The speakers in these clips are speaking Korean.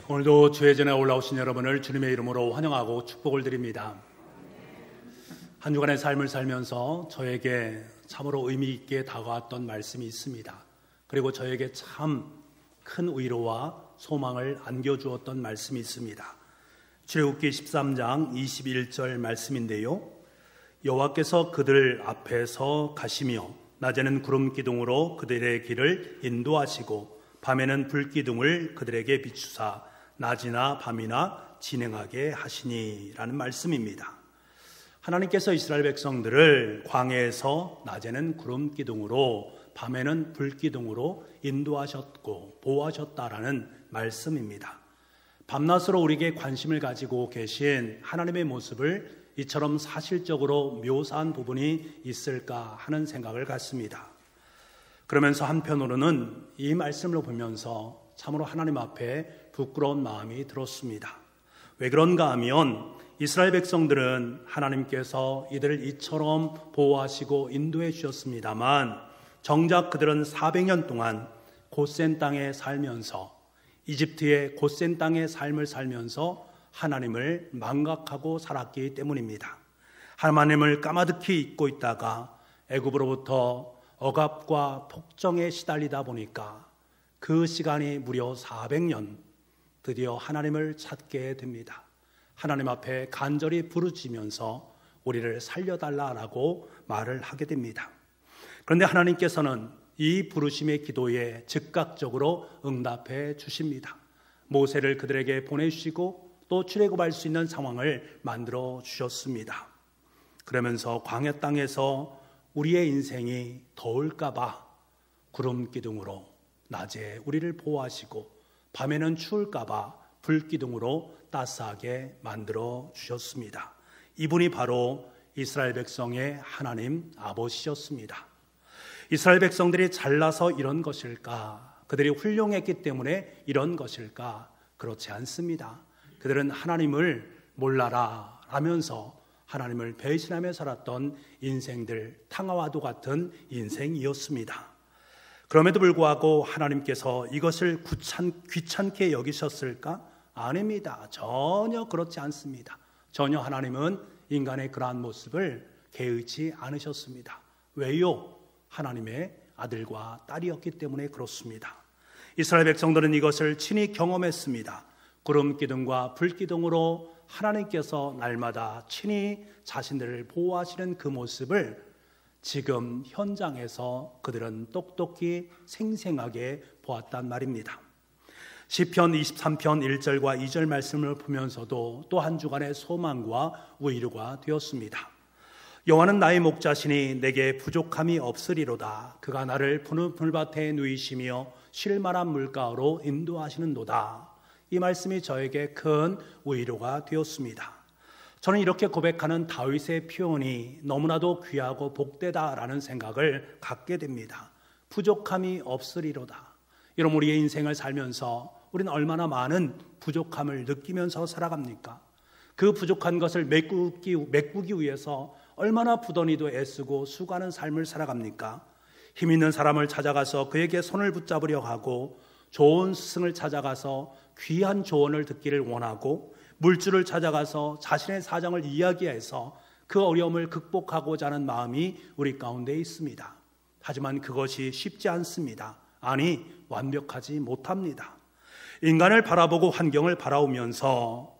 오늘도 주의 전에 올라오신 여러분을 주님의 이름으로 환영하고 축복을 드립니다. 한 주간의 삶을 살면서 저에게 참으로 의미 있게 다가왔던 말씀이 있습니다. 그리고 저에게 참 큰 위로와 소망을 안겨주었던 말씀이 있습니다. 출애굽기 13장 21절 말씀인데요. 여호와께서 그들 앞에서 가시며 낮에는 구름 기둥으로 그들의 길을 인도하시고 밤에는 불 기둥을 그들에게 비추사 낮이나 밤이나 진행하게 하시니 라는 말씀입니다. 하나님께서 이스라엘 백성들을 광야에서 낮에는 구름 기둥으로 밤에는 불 기둥으로 인도하셨고 보호하셨다라는 말씀입니다. 밤낮으로 우리에게 관심을 가지고 계신 하나님의 모습을 이처럼 사실적으로 묘사한 부분이 있을까 하는 생각을 갖습니다. 그러면서 한편으로는 이 말씀을 보면서 참으로 하나님 앞에 부끄러운 마음이 들었습니다. 왜 그런가 하면 이스라엘 백성들은 하나님께서 이들을 이처럼 보호하시고 인도해 주셨습니다만 정작 그들은 400년 동안 고센 땅에 살면서 이집트의 고센 땅의 삶을 살면서 하나님을 망각하고 살았기 때문입니다. 하나님을 까마득히 잊고 있다가 애굽으로부터 억압과 폭정에 시달리다 보니까 그 시간이 무려 400년 드디어 하나님을 찾게 됩니다. 하나님 앞에 간절히 부르짖으면서 우리를 살려달라고 말을 하게 됩니다. 그런데 하나님께서는 이 부르심의 기도에 즉각적으로 응답해 주십니다. 모세를 그들에게 보내주시고 또 출애굽할 수 있는 상황을 만들어 주셨습니다. 그러면서 광야 땅에서 우리의 인생이 더울까 봐 구름 기둥으로 낮에 우리를 보호하시고 밤에는 추울까 봐 불 기둥으로 따스하게 만들어 주셨습니다. 이분이 바로 이스라엘 백성의 하나님 아버지셨습니다. 이스라엘 백성들이 잘나서 이런 것일까? 그들이 훌륭했기 때문에 이런 것일까? 그렇지 않습니다. 그들은 하나님을 몰라라 하면서 하나님을 배신하며 살았던 인생들, 탕화와도 같은 인생이었습니다. 그럼에도 불구하고 하나님께서 이것을 귀찮게 여기셨을까? 아닙니다. 전혀 그렇지 않습니다. 전혀 하나님은 인간의 그러한 모습을 개의치 않으셨습니다. 왜요? 하나님의 아들과 딸이었기 때문에 그렇습니다. 이스라엘 백성들은 이것을 친히 경험했습니다. 구름 기둥과 불 기둥으로 하나님께서 날마다 친히 자신들을 보호하시는 그 모습을 지금 현장에서 그들은 똑똑히 생생하게 보았단 말입니다. 시편 23편 1절과 2절 말씀을 보면서도 또 한 주간의 소망과 위로가 되었습니다. 여호와는 나의 목자시니 내게 부족함이 없으리로다. 그가 나를 푸른 풀밭에 누이시며 쉴 만한 물가로 인도하시는도다. 이 말씀이 저에게 큰 위로가 되었습니다. 저는 이렇게 고백하는 다윗의 표현이 너무나도 귀하고 복되다라는 생각을 갖게 됩니다. 부족함이 없으리로다. 여러분, 우리의 인생을 살면서 우리는 얼마나 많은 부족함을 느끼면서 살아갑니까? 그 부족한 것을 메꾸기 위해서 얼마나 부더니도 애쓰고 수고하는 삶을 살아갑니까? 힘 있는 사람을 찾아가서 그에게 손을 붙잡으려 하고 좋은 스승을 찾아가서 귀한 조언을 듣기를 원하고 물주를 찾아가서 자신의 사정을 이야기해서 그 어려움을 극복하고자 하는 마음이 우리 가운데 있습니다. 하지만 그것이 쉽지 않습니다. 아니, 완벽하지 못합니다. 인간을 바라보고 환경을 바라보면서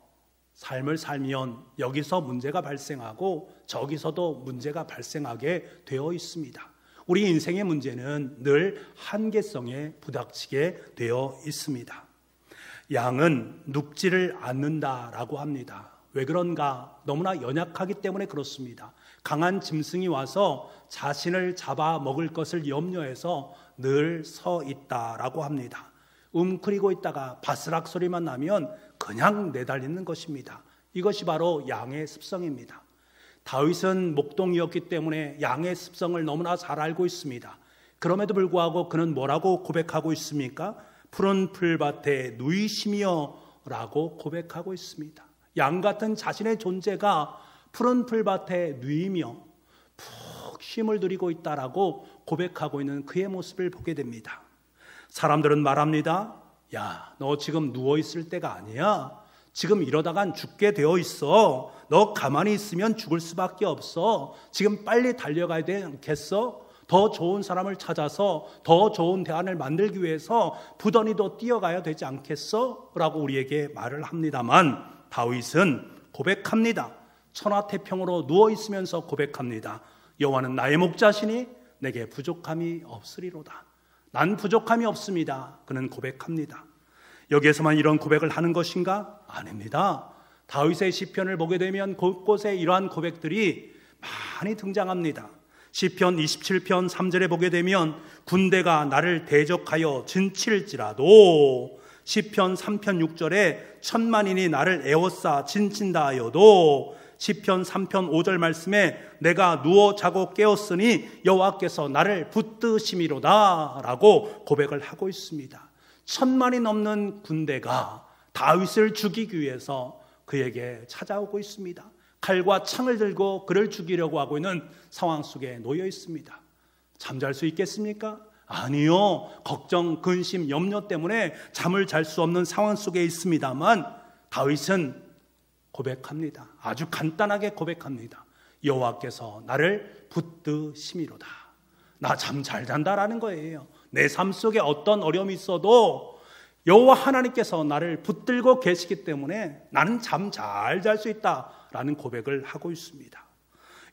삶을 살면 여기서 문제가 발생하고 저기서도 문제가 발생하게 되어 있습니다. 우리 인생의 문제는 늘 한계성에 부닥치게 되어 있습니다. 양은 눕지를 않는다라고 합니다. 왜 그런가? 너무나 연약하기 때문에 그렇습니다. 강한 짐승이 와서 자신을 잡아먹을 것을 염려해서 늘 서 있다라고 합니다. 움크리고 있다가 바스락 소리만 나면 그냥 내달리는 것입니다. 이것이 바로 양의 습성입니다. 다윗은 목동이었기 때문에 양의 습성을 너무나 잘 알고 있습니다. 그럼에도 불구하고 그는 뭐라고 고백하고 있습니까? 푸른 풀밭에 누이시며 라고 고백하고 있습니다. 양 같은 자신의 존재가 푸른 풀밭에 누이며 푹 쉼을 들이고 있다라고 고백하고 있는 그의 모습을 보게 됩니다. 사람들은 말합니다. 야, 너 지금 누워있을 때가 아니야. 지금 이러다간 죽게 되어 있어. 너 가만히 있으면 죽을 수밖에 없어. 지금 빨리 달려가야 되지 않겠어? 더 좋은 사람을 찾아서 더 좋은 대안을 만들기 위해서 부단히도 뛰어가야 되지 않겠어? 라고 우리에게 말을 합니다만 다윗은 고백합니다. 천하태평으로 누워있으면서 고백합니다. 여호와는 나의 목자시니 내게 부족함이 없으리로다. 난 부족함이 없습니다. 그는 고백합니다. 여기에서만 이런 고백을 하는 것인가? 아닙니다. 다윗의 시편을 보게 되면 곳곳에 이러한 고백들이 많이 등장합니다. 시편 27편 3절에 보게 되면 군대가 나를 대적하여 진칠지라도, 시편 3편 6절에 천만인이 나를 에워싸 진친다 하여도, 시편 3편 5절 말씀에 내가 누워 자고 깨었으니 여호와께서 나를 붙드심이로다 라고 고백을 하고 있습니다. 천만이 넘는 군대가 다윗을 죽이기 위해서 그에게 찾아오고 있습니다. 칼과 창을 들고 그를 죽이려고 하고 있는 상황 속에 놓여 있습니다. 잠잘 수 있겠습니까? 아니요. 걱정, 근심, 염려 때문에 잠을 잘 수 없는 상황 속에 있습니다만 다윗은 고백합니다. 아주 간단하게 고백합니다. 여호와께서 나를 붙드심이로다. 나 잠 잘 잔다라는 거예요. 내 삶 속에 어떤 어려움이 있어도 여호와 하나님께서 나를 붙들고 계시기 때문에 나는 잠 잘 잘 수 있다라는 고백을 하고 있습니다.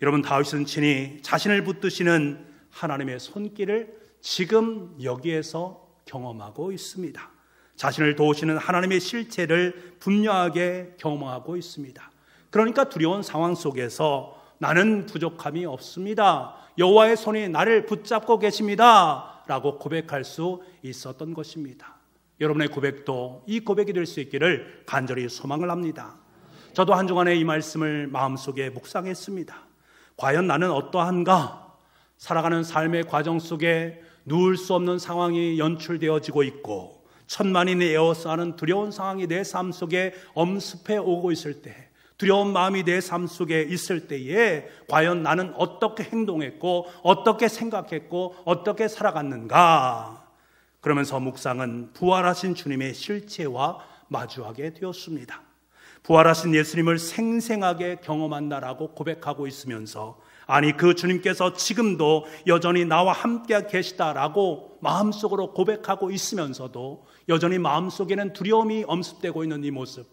여러분, 다윗은 친히 자신을 붙드시는 하나님의 손길을 지금 여기에서 경험하고 있습니다. 자신을 도우시는 하나님의 실체를 분명하게 경험하고 있습니다. 그러니까 두려운 상황 속에서 나는 부족함이 없습니다. 여호와의 손이 나를 붙잡고 계십니다 라고 고백할 수 있었던 것입니다. 여러분의 고백도 이 고백이 될 수 있기를 간절히 소망을 합니다. 저도 한 주간에 이 말씀을 마음속에 묵상했습니다. 과연 나는 어떠한가? 살아가는 삶의 과정 속에 누울 수 없는 상황이 연출되어지고 있고 천만인이 에워싸는 두려운 상황이 내 삶 속에 엄습해 오고 있을 때, 두려운 마음이 내 삶 속에 있을 때에 과연 나는 어떻게 행동했고 어떻게 생각했고 어떻게 살아갔는가? 그러면서 묵상은 부활하신 주님의 실체와 마주하게 되었습니다. 부활하신 예수님을 생생하게 경험한다라고 고백하고 있으면서, 아니 그 주님께서 지금도 여전히 나와 함께 계시다라고 마음속으로 고백하고 있으면서도 여전히 마음속에는 두려움이 엄습되고 있는 이 모습,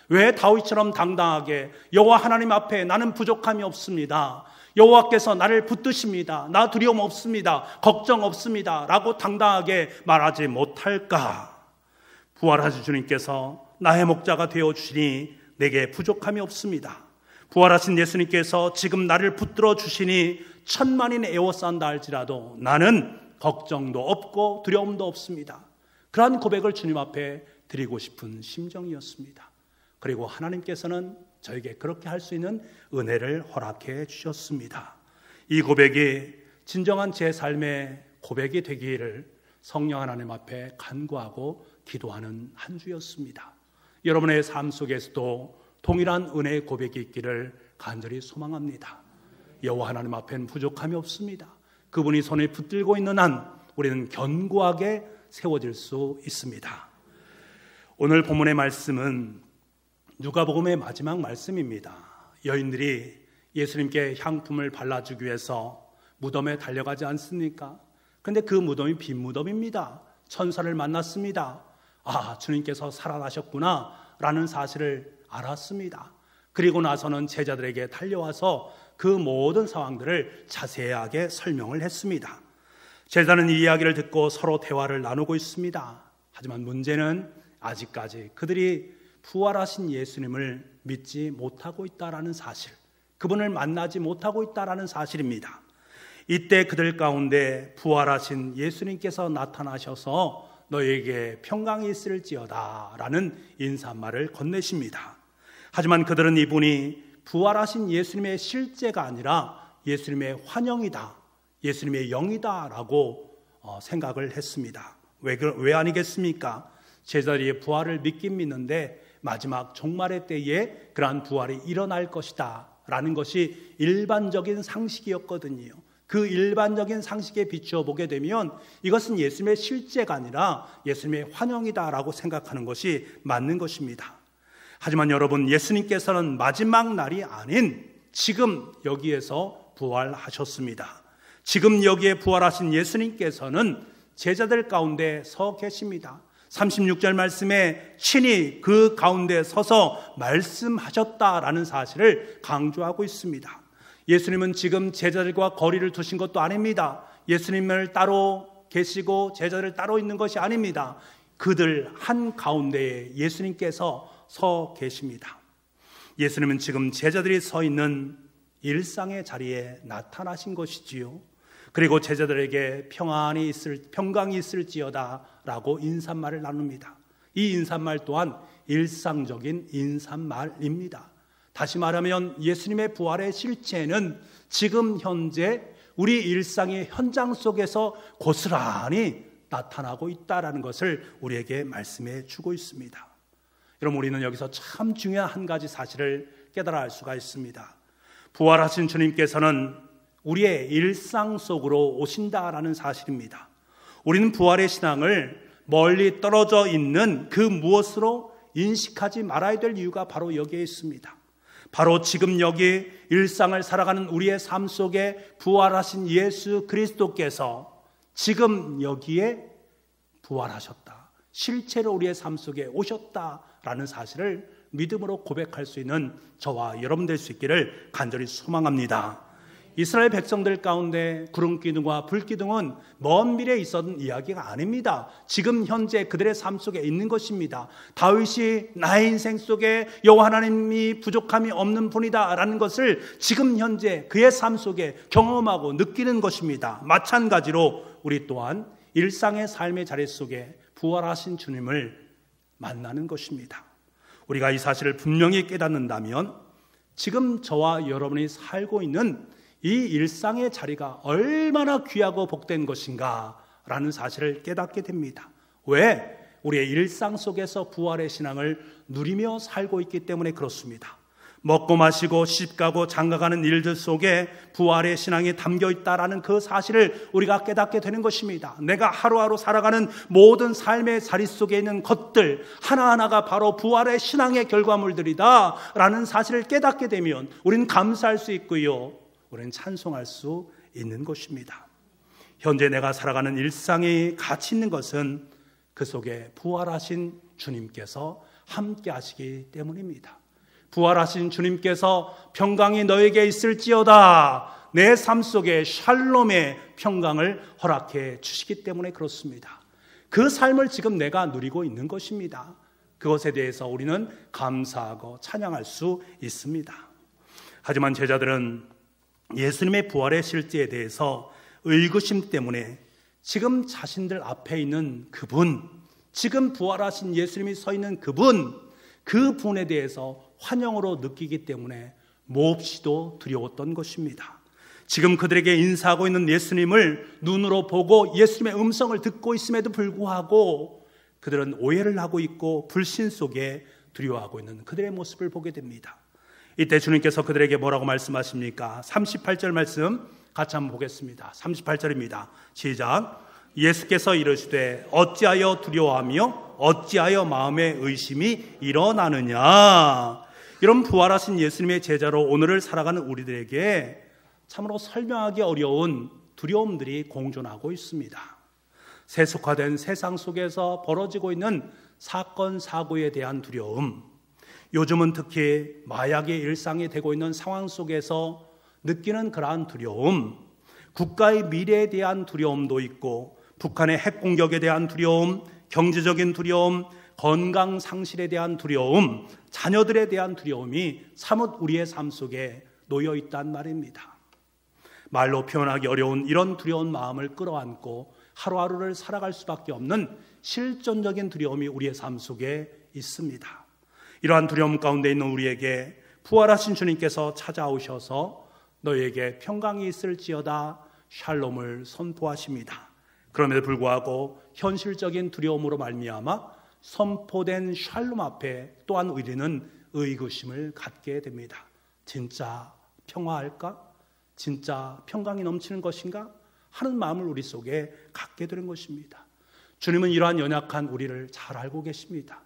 왜 다윗처럼 당당하게 여호와 하나님 앞에 나는 부족함이 없습니다, 여호와께서 나를 붙드십니다, 나 두려움 없습니다, 걱정 없습니다 라고 당당하게 말하지 못할까? 부활하신 주님께서 나의 목자가 되어주시니 내게 부족함이 없습니다. 부활하신 예수님께서 지금 나를 붙들어 주시니 천만인이 에워싼다 할지라도 나는 걱정도 없고 두려움도 없습니다. 그러한 고백을 주님 앞에 드리고 싶은 심정이었습니다. 그리고 하나님께서는 저에게 그렇게 할 수 있는 은혜를 허락해 주셨습니다. 이 고백이 진정한 제 삶의 고백이 되기를 성령 하나님 앞에 간구하고 기도하는 한 주였습니다. 여러분의 삶 속에서도 동일한 은혜의 고백이 있기를 간절히 소망합니다. 여호와 하나님 앞에는 부족함이 없습니다. 그분이 손에 붙들고 있는 한 우리는 견고하게 세워질 수 있습니다. 오늘 본문의 말씀은 누가복음의 마지막 말씀입니다. 여인들이 예수님께 향품을 발라주기 위해서 무덤에 달려가지 않습니까? 그런데 그 무덤이 빈 무덤입니다. 천사를 만났습니다. 아, 주님께서 살아나셨구나 라는 사실을 알았습니다. 그리고 나서는 제자들에게 달려와서 그 모든 상황들을 자세하게 설명을 했습니다. 제자는 이 이야기를 듣고 서로 대화를 나누고 있습니다. 하지만 문제는 아직까지 그들이 부활하신 예수님을 믿지 못하고 있다라는 사실, 그분을 만나지 못하고 있다라는 사실입니다. 이때 그들 가운데 부활하신 예수님께서 나타나셔서 너에게 평강이 있을지어다 라는 인사말을 건네십니다. 하지만 그들은 이분이 부활하신 예수님의 실제가 아니라 예수님의 환영이다, 예수님의 영이다 라고 생각을 했습니다. 왜 아니겠습니까? 제자들이 부활을 믿긴 믿는데 마지막 종말의 때에 그러한 부활이 일어날 것이다 라는 것이 일반적인 상식이었거든요. 그 일반적인 상식에 비추어 보게 되면 이것은 예수님의 실제가 아니라 예수님의 환영이다라고 생각하는 것이 맞는 것입니다. 하지만 여러분, 예수님께서는 마지막 날이 아닌 지금 여기에서 부활하셨습니다. 지금 여기에 부활하신 예수님께서는 제자들 가운데 서 계십니다. 36절 말씀에 친히 그 가운데 서서 말씀하셨다라는 사실을 강조하고 있습니다. 예수님은 지금 제자들과 거리를 두신 것도 아닙니다. 예수님을 따로 계시고 제자들 따로 있는 것이 아닙니다. 그들 한가운데에 예수님께서 서 계십니다. 예수님은 지금 제자들이 서 있는 일상의 자리에 나타나신 것이지요. 그리고 제자들에게 평강이 있을지어다 라고 인사말을 나눕니다. 이 인사말 또한 일상적인 인사말입니다. 다시 말하면 예수님의 부활의 실체는 지금 현재 우리 일상의 현장 속에서 고스란히 나타나고 있다는 것을 우리에게 말씀해 주고 있습니다. 여러분, 우리는 여기서 참 중요한 한 가지 사실을 깨달아 알 수가 있습니다. 부활하신 주님께서는 우리의 일상 속으로 오신다라는 사실입니다. 우리는 부활의 신앙을 멀리 떨어져 있는 그 무엇으로 인식하지 말아야 될 이유가 바로 여기에 있습니다. 바로 지금 여기 일상을 살아가는 우리의 삶 속에 부활하신 예수 그리스도께서 지금 여기에 부활하셨다, 실제로 우리의 삶 속에 오셨다라는 사실을 믿음으로 고백할 수 있는 저와 여러분 될 수 있기를 간절히 소망합니다. 이스라엘 백성들 가운데 구름기둥과 불기둥은 먼 미래에 있었던 이야기가 아닙니다. 지금 현재 그들의 삶 속에 있는 것입니다. 다윗이 나의 인생 속에 여호와 하나님이 부족함이 없는 분이다 라는 것을 지금 현재 그의 삶 속에 경험하고 느끼는 것입니다. 마찬가지로 우리 또한 일상의 삶의 자리 속에 부활하신 주님을 만나는 것입니다. 우리가 이 사실을 분명히 깨닫는다면 지금 저와 여러분이 살고 있는 이 일상의 자리가 얼마나 귀하고 복된 것인가 라는 사실을 깨닫게 됩니다. 왜? 우리의 일상 속에서 부활의 신앙을 누리며 살고 있기 때문에 그렇습니다. 먹고 마시고 시집가고 장가가는 일들 속에 부활의 신앙이 담겨 있다라는 그 사실을 우리가 깨닫게 되는 것입니다. 내가 하루하루 살아가는 모든 삶의 자리 속에 있는 것들 하나하나가 바로 부활의 신앙의 결과물들이다 라는 사실을 깨닫게 되면 우리는 감사할 수 있고요, 우리는 찬송할 수 있는 것입니다. 현재 내가 살아가는 일상이 가치 있는 것은 그 속에 부활하신 주님께서 함께 하시기 때문입니다. 부활하신 주님께서 평강이 너에게 있을지어다, 내 삶 속에 샬롬의 평강을 허락해 주시기 때문에 그렇습니다. 그 삶을 지금 내가 누리고 있는 것입니다. 그것에 대해서 우리는 감사하고 찬양할 수 있습니다. 하지만 제자들은 예수님의 부활의 실제에 대해서 의구심 때문에 지금 자신들 앞에 있는 그분, 지금 부활하신 예수님이 서 있는 그분에 대해서 환영으로 느끼기 때문에 몹시도 두려웠던 것입니다. 지금 그들에게 인사하고 있는 예수님을 눈으로 보고 예수님의 음성을 듣고 있음에도 불구하고 그들은 오해를 하고 있고 불신 속에 두려워하고 있는 그들의 모습을 보게 됩니다. 이때 주님께서 그들에게 뭐라고 말씀하십니까? 38절 말씀 같이 한번 보겠습니다. 38절입니다. 시작. 예수께서 이르시되 어찌하여 두려워하며 어찌하여 마음에 의심이 일어나느냐. 이런 부활하신 예수님의 제자로 오늘을 살아가는 우리들에게 참으로 설명하기 어려운 두려움들이 공존하고 있습니다. 세속화된 세상 속에서 벌어지고 있는 사건 사고에 대한 두려움, 요즘은 특히 마약의 일상이 되고 있는 상황 속에서 느끼는 그러한 두려움, 국가의 미래에 대한 두려움도 있고 북한의 핵 공격에 대한 두려움, 경제적인 두려움, 건강 상실에 대한 두려움, 자녀들에 대한 두려움이 사뭇 우리의 삶 속에 놓여 있단 말입니다. 말로 표현하기 어려운 이런 두려운 마음을 끌어안고 하루하루를 살아갈 수밖에 없는 실존적인 두려움이 우리의 삶 속에 있습니다. 이러한 두려움 가운데 있는 우리에게 부활하신 주님께서 찾아오셔서 너희에게 평강이 있을지어다 샬롬을 선포하십니다. 그럼에도 불구하고 현실적인 두려움으로 말미암아 선포된 샬롬 앞에 또한 우리는 의구심을 갖게 됩니다. 진짜 평화할까? 진짜 평강이 넘치는 것인가 하는 마음을 우리 속에 갖게 되는 것입니다. 주님은 이러한 연약한 우리를 잘 알고 계십니다.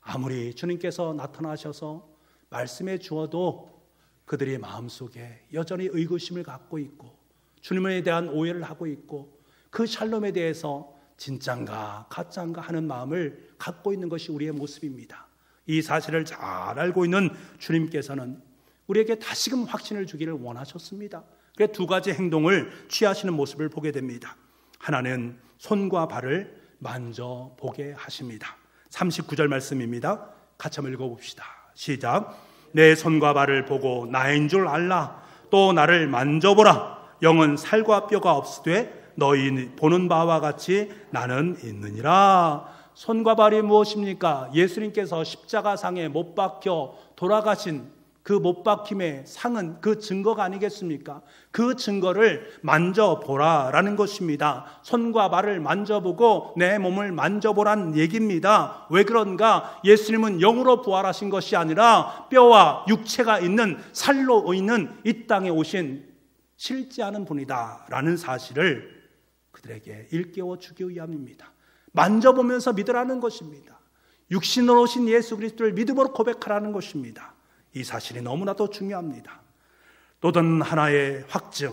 아무리 주님께서 나타나셔서 말씀해 주어도 그들의 마음속에 여전히 의구심을 갖고 있고 주님에 대한 오해를 하고 있고 그 샬롬에 대해서 진짠가 가짠가 하는 마음을 갖고 있는 것이 우리의 모습입니다. 이 사실을 잘 알고 있는 주님께서는 우리에게 다시금 확신을 주기를 원하셨습니다. 그래서 두 가지 행동을 취하시는 모습을 보게 됩니다. 하나는 손과 발을 만져보게 하십니다. 39절 말씀입니다. 같이 한번 읽어봅시다. 시작. 내 손과 발을 보고 나인 줄 알라. 또 나를 만져보라. 영은 살과 뼈가 없으되 너희 보는 바와 같이 나는 있느니라. 손과 발이 무엇입니까? 예수님께서 십자가상에 못 박혀 돌아가신 그 못 박힘의 상은 그 증거가 아니겠습니까? 그 증거를 만져보라라는 것입니다. 손과 발을 만져보고 내 몸을 만져보란 얘기입니다. 왜 그런가? 예수님은 영으로 부활하신 것이 아니라 뼈와 육체가 있는 살로 있는 이 땅에 오신 실제 하는 분이다라는 사실을 그들에게 일깨워 주기 위함입니다. 만져보면서 믿으라는 것입니다. 육신으로 오신 예수 그리스도를 믿음으로 고백하라는 것입니다. 이 사실이 너무나도 중요합니다. 또 다른 하나의 확증,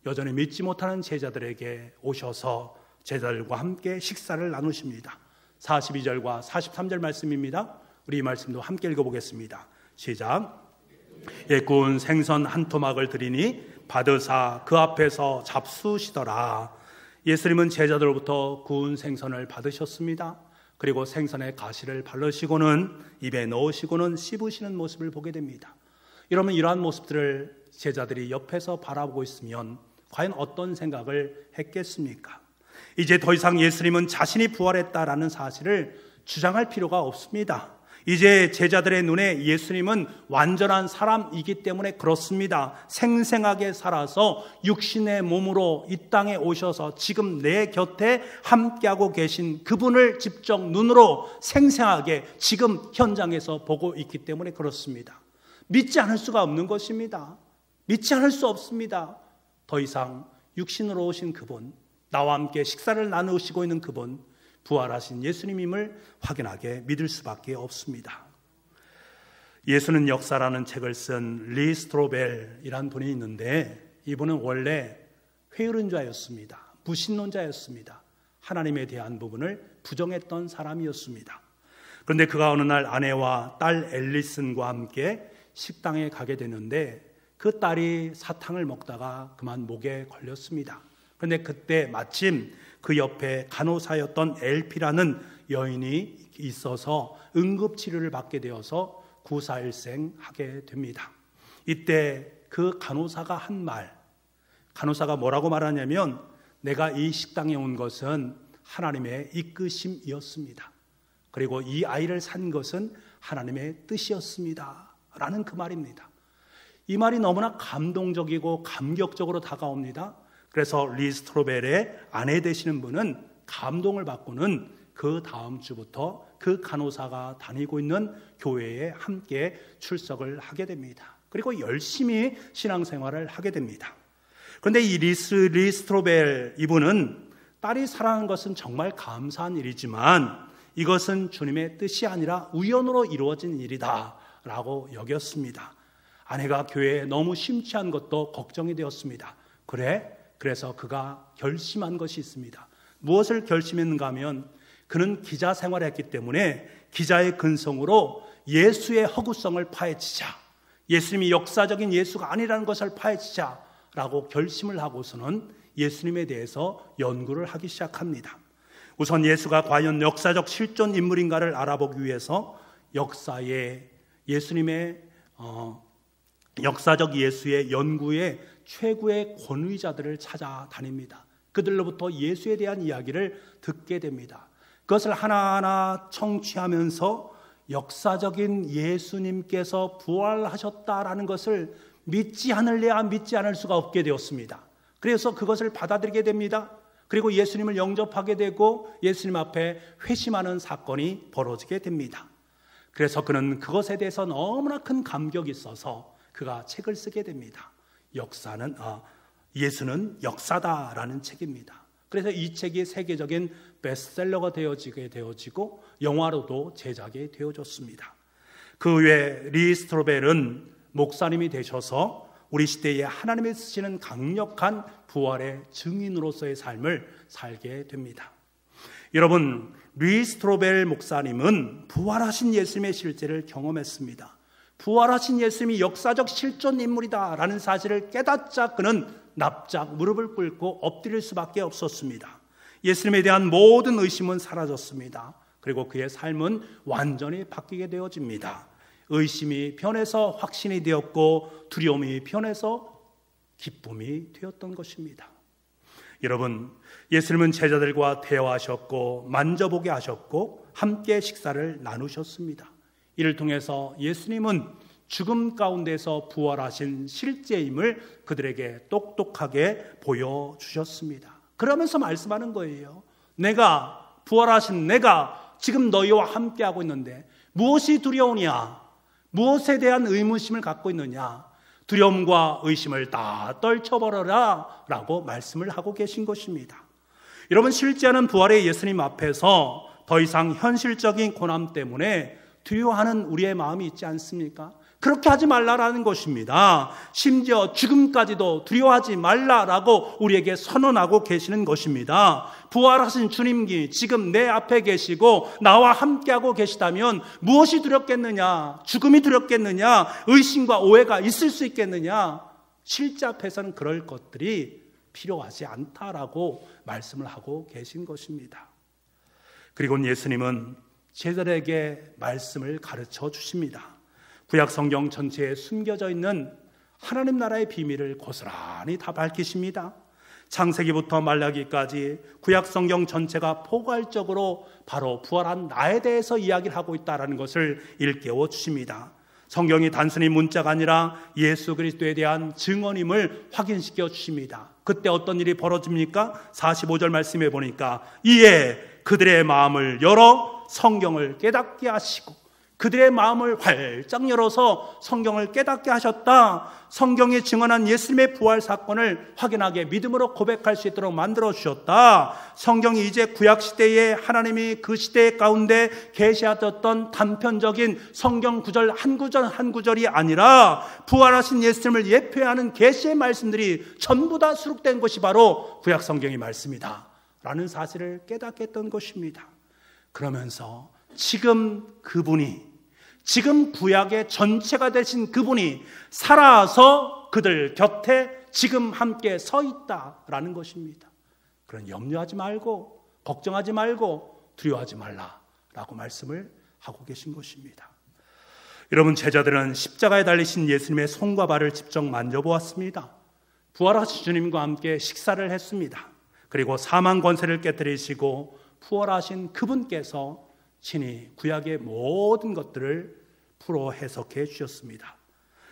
여전히 믿지 못하는 제자들에게 오셔서 제자들과 함께 식사를 나누십니다. 42절과 43절 말씀입니다. 우리 이 말씀도 함께 읽어보겠습니다. 시작. 구운 생선 한 토막을 드리니 받으사 그 앞에서 잡수시더라. 예수님은 제자들로부터 구운 생선을 받으셨습니다. 그리고 생선의 가시를 바르시고는 입에 넣으시고는 씹으시는 모습을 보게 됩니다. 이러면 이러한 모습들을 제자들이 옆에서 바라보고 있으면 과연 어떤 생각을 했겠습니까? 이제 더 이상 예수님은 자신이 부활했다라는 사실을 주장할 필요가 없습니다. 이제 제자들의 눈에 예수님은 완전한 사람이기 때문에 그렇습니다. 생생하게 살아서 육신의 몸으로 이 땅에 오셔서 지금 내 곁에 함께하고 계신 그분을 직접 눈으로 생생하게 지금 현장에서 보고 있기 때문에 그렇습니다. 믿지 않을 수가 없는 것입니다. 믿지 않을 수 없습니다. 더 이상 육신으로 오신 그분, 나와 함께 식사를 나누시고 있는 그분, 부활하신 예수님임을 확인하게 믿을 수밖에 없습니다. 예수는 역사라는 책을 쓴 리 스트로벨이라는 분이 있는데 이분은 원래 회의론자였습니다. 무신론자였습니다. 하나님에 대한 부분을 부정했던 사람이었습니다. 그런데 그가 어느 날 아내와 딸 앨리슨과 함께 식당에 가게 되는데 그 딸이 사탕을 먹다가 그만 목에 걸렸습니다. 그런데 그때 마침 그 옆에 간호사였던 엘피라는 여인이 있어서 응급치료를 받게 되어서 구사일생하게 됩니다. 이때 그 간호사가 한 말, 간호사가 뭐라고 말하냐면 내가 이 식당에 온 것은 하나님의 이끄심이었습니다. 그리고 이 아이를 산 것은 하나님의 뜻이었습니다. 라는 그 말입니다. 이 말이 너무나 감동적이고 감격적으로 다가옵니다. 그래서 리 스트로벨의 아내 되시는 분은 감동을 받고는 그 다음 주부터 그 간호사가 다니고 있는 교회에 함께 출석을 하게 됩니다. 그리고 열심히 신앙생활을 하게 됩니다. 그런데 이 리 스트로벨 이분은 딸이 살아난 것은 정말 감사한 일이지만 이것은 주님의 뜻이 아니라 우연으로 이루어진 일이다 라고 여겼습니다. 아내가 교회에 너무 심취한 것도 걱정이 되었습니다. 그래서 그가 결심한 것이 있습니다. 무엇을 결심했는가 하면 그는 기자 생활을 했기 때문에 기자의 근성으로 예수의 허구성을 파헤치자, 예수님이 역사적인 예수가 아니라는 것을 파헤치자라고 결심을 하고서는 예수님에 대해서 연구를 하기 시작합니다. 우선 예수가 과연 역사적 실존 인물인가를 알아보기 위해서 역사의 예수님의 역사적 예수의 연구에 최고의 권위자들을 찾아다닙니다. 그들로부터 예수에 대한 이야기를 듣게 됩니다. 그것을 하나하나 청취하면서 역사적인 예수님께서 부활하셨다라는 것을 믿지 않을래야 믿지 않을 수가 없게 되었습니다. 그래서 그것을 받아들이게 됩니다. 그리고 예수님을 영접하게 되고 예수님 앞에 회심하는 사건이 벌어지게 됩니다. 그래서 그는 그것에 대해서 너무나 큰 감격이 있어서 그가 책을 쓰게 됩니다. 예수는 역사다라는 책입니다. 그래서 이 책이 세계적인 베스트셀러가 되어지고 영화로도 제작이 되어졌습니다. 그 외에 리 스트로벨은 목사님이 되셔서 우리 시대에 하나님이 쓰시는 강력한 부활의 증인으로서의 삶을 살게 됩니다. 여러분, 리 스트로벨 목사님은 부활하신 예수님의 실제를 경험했습니다. 부활하신 예수님이 역사적 실존 인물이다라는 사실을 깨닫자 그는 납작 무릎을 꿇고 엎드릴 수밖에 없었습니다. 예수님에 대한 모든 의심은 사라졌습니다. 그리고 그의 삶은 완전히 바뀌게 되어집니다. 의심이 변해서 확신이 되었고 두려움이 변해서 기쁨이 되었던 것입니다. 여러분, 예수님은 제자들과 대화하셨고 만져보게 하셨고 함께 식사를 나누셨습니다. 이를 통해서 예수님은 죽음 가운데서 부활하신 실제임을 그들에게 똑똑하게 보여주셨습니다. 그러면서 말씀하는 거예요. 내가 부활하신 내가 지금 너희와 함께하고 있는데 무엇이 두려우냐? 무엇에 대한 의문심을 갖고 있느냐? 두려움과 의심을 다 떨쳐버려라 라고 말씀을 하고 계신 것입니다. 여러분, 실제하는 부활의 예수님 앞에서 더 이상 현실적인 고난 때문에 두려워하는 우리의 마음이 있지 않습니까? 그렇게 하지 말라라는 것입니다. 심지어 죽음까지도 두려워하지 말라라고 우리에게 선언하고 계시는 것입니다. 부활하신 주님이 지금 내 앞에 계시고 나와 함께하고 계시다면 무엇이 두렵겠느냐? 죽음이 두렵겠느냐? 의심과 오해가 있을 수 있겠느냐? 실제 앞에서는 그럴 것들이 필요하지 않다라고 말씀을 하고 계신 것입니다. 그리고 예수님은 제자들에게 말씀을 가르쳐 주십니다. 구약 성경 전체에 숨겨져 있는 하나님 나라의 비밀을 고스란히 다 밝히십니다. 창세기부터 말라기까지 구약 성경 전체가 포괄적으로 바로 부활한 나에 대해서 이야기를 하고 있다는 것을 일깨워 주십니다. 성경이 단순히 문자가 아니라 예수 그리스도에 대한 증언임을 확인시켜 주십니다. 그때 어떤 일이 벌어집니까? 45절 말씀해 보니까 이에 그들의 마음을 열어 성경을 깨닫게 하시고, 그들의 마음을 활짝 열어서 성경을 깨닫게 하셨다. 성경이 증언한 예수님의 부활 사건을 확인하게 믿음으로 고백할 수 있도록 만들어 주셨다. 성경이 이제 구약시대에 하나님이 그 시대 가운데 계시하셨던 단편적인 성경 구절 한 구절 한 구절이 아니라 부활하신 예수님을 예표하는 계시의 말씀들이 전부 다 수록된 것이 바로 구약 성경의 말씀이다 라는 사실을 깨닫게 했던 것입니다. 그러면서 지금 구약의 전체가 되신 그분이 살아서 그들 곁에 지금 함께 서 있다라는 것입니다. 그런 염려하지 말고 걱정하지 말고 두려워하지 말라라고 말씀을 하고 계신 것입니다. 여러분, 제자들은 십자가에 달리신 예수님의 손과 발을 직접 만져보았습니다. 부활하신 주님과 함께 식사를 했습니다. 그리고 사망 권세를 깨뜨리시고 부활하신 그분께서 친히 구약의 모든 것들을 풀어 해석해 주셨습니다.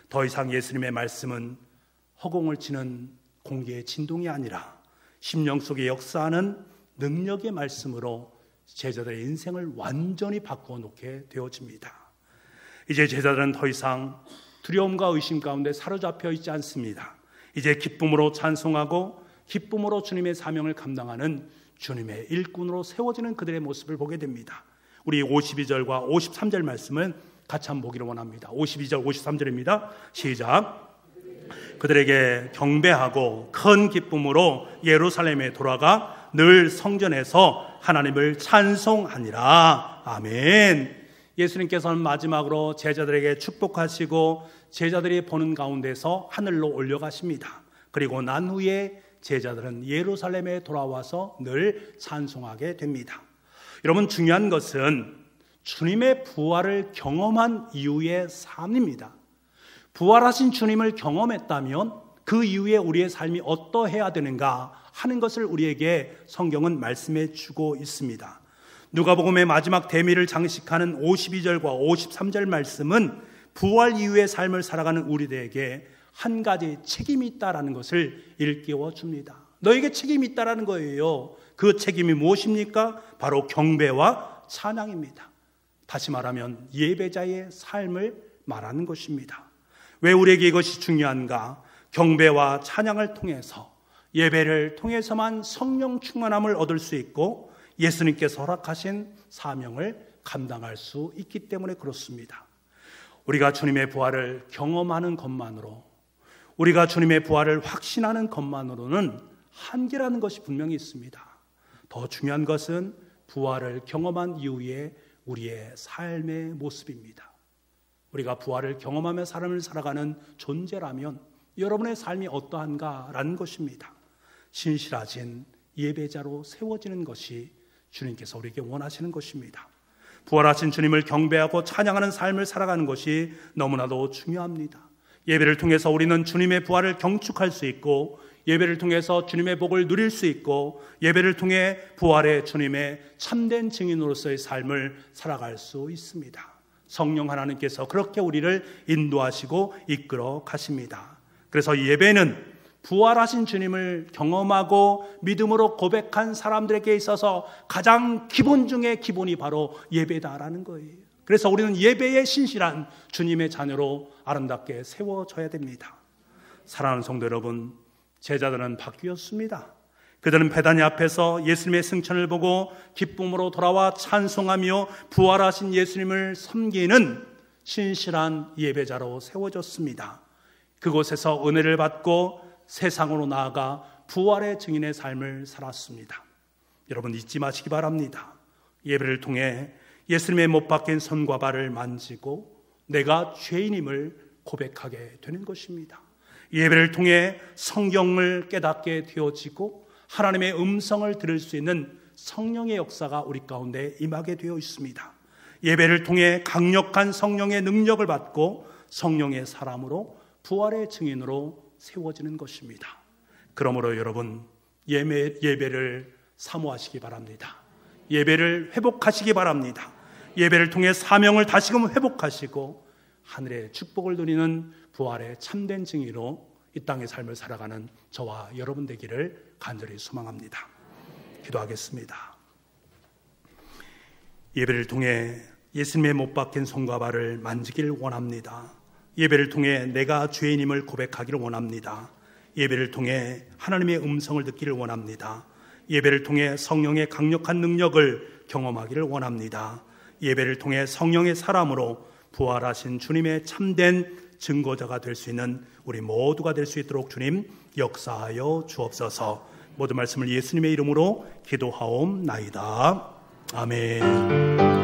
더 이상 예수님의 말씀은 허공을 치는 공기의 진동이 아니라 심령 속에 역사하는 능력의 말씀으로 제자들의 인생을 완전히 바꾸어 놓게 되어집니다. 이제 제자들은 더 이상 두려움과 의심 가운데 사로잡혀 있지 않습니다. 이제 기쁨으로 찬송하고 기쁨으로 주님의 사명을 감당하는 주님의 일꾼으로 세워지는 그들의 모습을 보게 됩니다. 우리 52절과 53절 말씀은 같이 한번 보기를 원합니다. 52절 53절입니다. 시작. 그들에게 경배하고 큰 기쁨으로 예루살렘에 돌아가 늘 성전에서 하나님을 찬송하니라. 아멘. 예수님께서는 마지막으로 제자들에게 축복하시고 제자들이 보는 가운데서 하늘로 올려가십니다. 그리고 난 후에 제자들은 예루살렘에 돌아와서 늘 찬송하게 됩니다. 여러분, 중요한 것은 주님의 부활을 경험한 이후의 삶입니다. 부활하신 주님을 경험했다면 그 이후에 우리의 삶이 어떠해야 되는가 하는 것을 우리에게 성경은 말씀해 주고 있습니다. 누가복음의 마지막 대미를 장식하는 52절과 53절 말씀은 부활 이후의 삶을 살아가는 우리들에게 한 가지 책임이 있다라는 것을 일깨워 줍니다. 너에게 책임이 있다라는 거예요. 그 책임이 무엇입니까? 바로 경배와 찬양입니다. 다시 말하면 예배자의 삶을 말하는 것입니다. 왜 우리에게 이것이 중요한가? 경배와 찬양을 통해서, 예배를 통해서만 성령 충만함을 얻을 수 있고 예수님께서 허락하신 사명을 감당할 수 있기 때문에 그렇습니다. 우리가 주님의 부활을 경험하는 것만으로, 우리가 주님의 부활을 확신하는 것만으로는 한계라는 것이 분명히 있습니다. 더 중요한 것은 부활을 경험한 이후에 우리의 삶의 모습입니다. 우리가 부활을 경험하며 삶을 살아가는 존재라면 여러분의 삶이 어떠한가라는 것입니다. 신실하신 예배자로 세워지는 것이 주님께서 우리에게 원하시는 것입니다. 부활하신 주님을 경배하고 찬양하는 삶을 살아가는 것이 너무나도 중요합니다. 예배를 통해서 우리는 주님의 부활을 경축할 수 있고, 예배를 통해서 주님의 복을 누릴 수 있고, 예배를 통해 부활의 주님의 참된 증인으로서의 삶을 살아갈 수 있습니다. 성령 하나님께서 그렇게 우리를 인도하시고 이끌어 가십니다. 그래서 예배는 부활하신 주님을 경험하고 믿음으로 고백한 사람들에게 있어서 가장 기본 중에 기본이 바로 예배다라는 거예요. 그래서 우리는 예배에 신실한 주님의 자녀로 아름답게 세워져야 됩니다. 사랑하는 성도 여러분, 제자들은 바뀌었습니다. 그들은 베다니 앞에서 예수님의 승천을 보고 기쁨으로 돌아와 찬송하며 부활하신 예수님을 섬기는 신실한 예배자로 세워졌습니다. 그곳에서 은혜를 받고 세상으로 나아가 부활의 증인의 삶을 살았습니다. 여러분, 잊지 마시기 바랍니다. 예배를 통해 예수님의 못 박힌 손과 발을 만지고 내가 죄인임을 고백하게 되는 것입니다. 예배를 통해 성경을 깨닫게 되어지고 하나님의 음성을 들을 수 있는 성령의 역사가 우리 가운데 임하게 되어 있습니다. 예배를 통해 강력한 성령의 능력을 받고 성령의 사람으로 부활의 증인으로 세워지는 것입니다. 그러므로 여러분, 예배를 사모하시기 바랍니다. 예배를 회복하시기 바랍니다. 예배를 통해 사명을 다시금 회복하시고 하늘의 축복을 누리는 부활의 참된 증인으로 이 땅의 삶을 살아가는 저와 여러분 되기를 간절히 소망합니다. 기도하겠습니다. 예배를 통해 예수님의 못 박힌 손과 발을 만지기를 원합니다. 예배를 통해 내가 죄인임을 고백하기를 원합니다. 예배를 통해 하나님의 음성을 듣기를 원합니다. 예배를 통해 성령의 강력한 능력을 경험하기를 원합니다. 예배를 통해 성령의 사람으로 부활하신 주님의 참된 증거자가 될 수 있는 우리 모두가 될 수 있도록 주님 역사하여 주옵소서. 모든 말씀을 예수님의 이름으로 기도하옵나이다. 아멘.